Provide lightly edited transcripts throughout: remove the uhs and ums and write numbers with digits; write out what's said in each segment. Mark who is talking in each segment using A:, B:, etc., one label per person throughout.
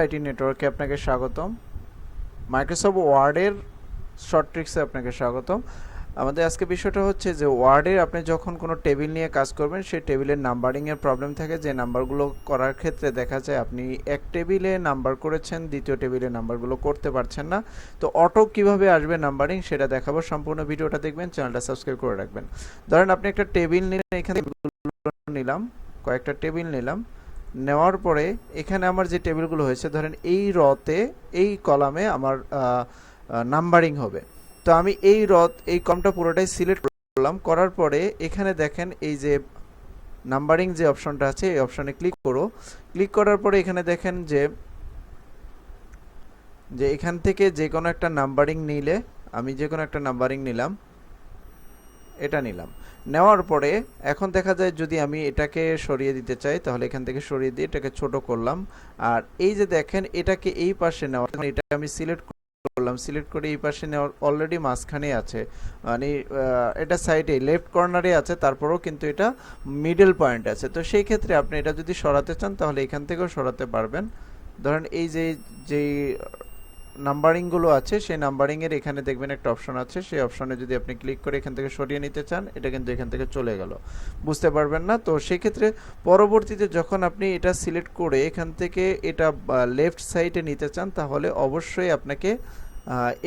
A: IT নেটওয়ার্কে আপনাকে স্বাগতম। মাইক্রোসফট ওয়ার্ডের শর্ট ট্রিক্সে আপনাকে স্বাগতম। আমাদের আজকে বিষয়টা হচ্ছে যে ওয়ার্ডে আপনি যখন কোনো টেবিল নিয়ে কাজ করবেন, সেই টেবিলের নাম্বারিংয়ের প্রবলেম থাকে। যে নাম্বারগুলো করার ক্ষেত্রে দেখা যায় আপনি এক টেবিলে নাম্বার করেছেন, দ্বিতীয় টেবিলে নাম্বারগুলো করতে পারছেন না। তো অটো কিভাবে আসবে নাম্বারিং সেটা দেখাবো। সম্পূর্ণ ভিডিওটা দেখবেন, চ্যানেলটা সাবস্ক্রাইব করে রাখবেন। ধরেন আপনি একটা টেবিল নিলেন, এখানে নিলাম, কয়েকটা টেবিল নিলাম। নেওয়ার পরে এখানে আমার যে টেবিলগুলো হয়েছে, ধরেন এই রতে এই কলামে আমার নাম্বারিং হবে। তো আমি এই কলামটা পুরোটাই সিলেক্ট করলাম। করার পরে এখানে দেখেন এই যে নাম্বারিং যে অপশনটা আছে, এই অপশনে ক্লিক করো। ক্লিক করার পরে এখানে দেখেন যে এখান থেকে যে কোনো একটা নাম্বারিং নিলে, আমি যে কোনো একটা নাম্বারিং নিলাম, এটা নিলাম। নেওয়ার পরে এখন দেখা যায় যদি আমি এটাকে সরিয়ে দিতে চাই, তাহলে এখান থেকে সরিয়ে দিয়ে এটাকে ছোট করলাম। আর এই যে দেখেন এটাকে এই পাশে নেওয়া, এটা আমি সিলেক্ট করলাম, সিলেক্ট করে এই পাশে নেওয়ার অলরেডি মাঝখানে আছে, মানে এটা সাইডে লেফট কর্নারে আছে, তারপরেও কিন্তু এটা মিডল পয়েন্ট আছে। তো সেই ক্ষেত্রে আপনি এটা যদি সরাতে চান তাহলে এখান থেকেও সরাতে পারবেন। ধরেন এই যে নাম্বারিংগুলো আছে, সেই নাম্বারিংয়ের এখানে দেখবেন একটা অপশন আছে, সেই অপশনে যদি আপনি ক্লিক করে এখান থেকে সরিয়ে নিতে চান, এটা কিন্তু এখান থেকে চলে গেল, বুঝতে পারবেন না। তো সেই ক্ষেত্রে পরবর্তীতে যখন আপনি এটা সিলেক্ট করে এখান থেকে এটা লেফট সাইডে নিতে চান, তাহলে অবশ্যই আপনাকে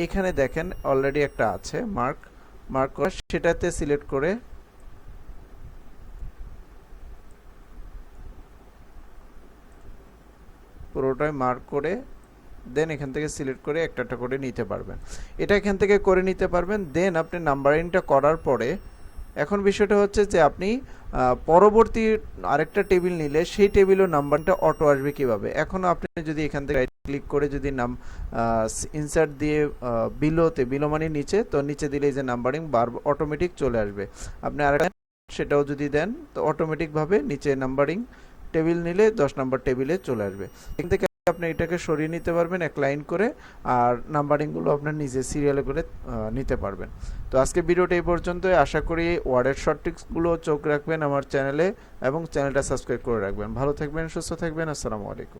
A: এখানে দেখেন অলরেডি একটা আছে মার্ক করা, সেটাতে সিলেক্ট করে পুরোটাই মার্ক করে দেন এখান থেকে সিলেক্ট করে একটা একটা করে নিতে পারবেন। এটা এখান থেকে করে নিতে পারবেন। দেন আপনি নাম্বারিংটা করার পরে এখন বিষয়টা হচ্ছে যে আপনি পরবর্তী আরেকটা টেবিল নিলে সেই টেবিলের নাম্বারটা অটো আসবে কিভাবে। এখন আপনি যদি এখান থেকে রাইট ক্লিক করে যদি ইনসার্ট দিয়ে বিলো মানে নিচে, তো নিচে দিলে এই যে নাম্বারিং বার অটোমেটিক চলে আসবে। আপনি আরেকটা সেটাও যদি দেন, তো অটোমেটিকভাবে নিচে নাম্বারিং টেবিল নিলে 10 নম্বর টেবিলে চলে আসবে। এখান থেকে আপনি এটাকে সরিয়ে নিতে পারবেন এক লাইন করে, আর নাম্বারিংগুলো আপনার নিজে সিরিয়ালে করে নিতে পারবেন। তো আজকে ভিডিওটা এই পর্যন্তই। আশা করি ওয়ার্ডের শর্ট ট্রিক্সগুলো চোখ রাখবেন আমার চ্যানেলে এবং চ্যানেলটা সাবস্ক্রাইব করে রাখবেন। ভালো থাকবেন, সুস্থ থাকবেন। আসসালামু আলাইকুম।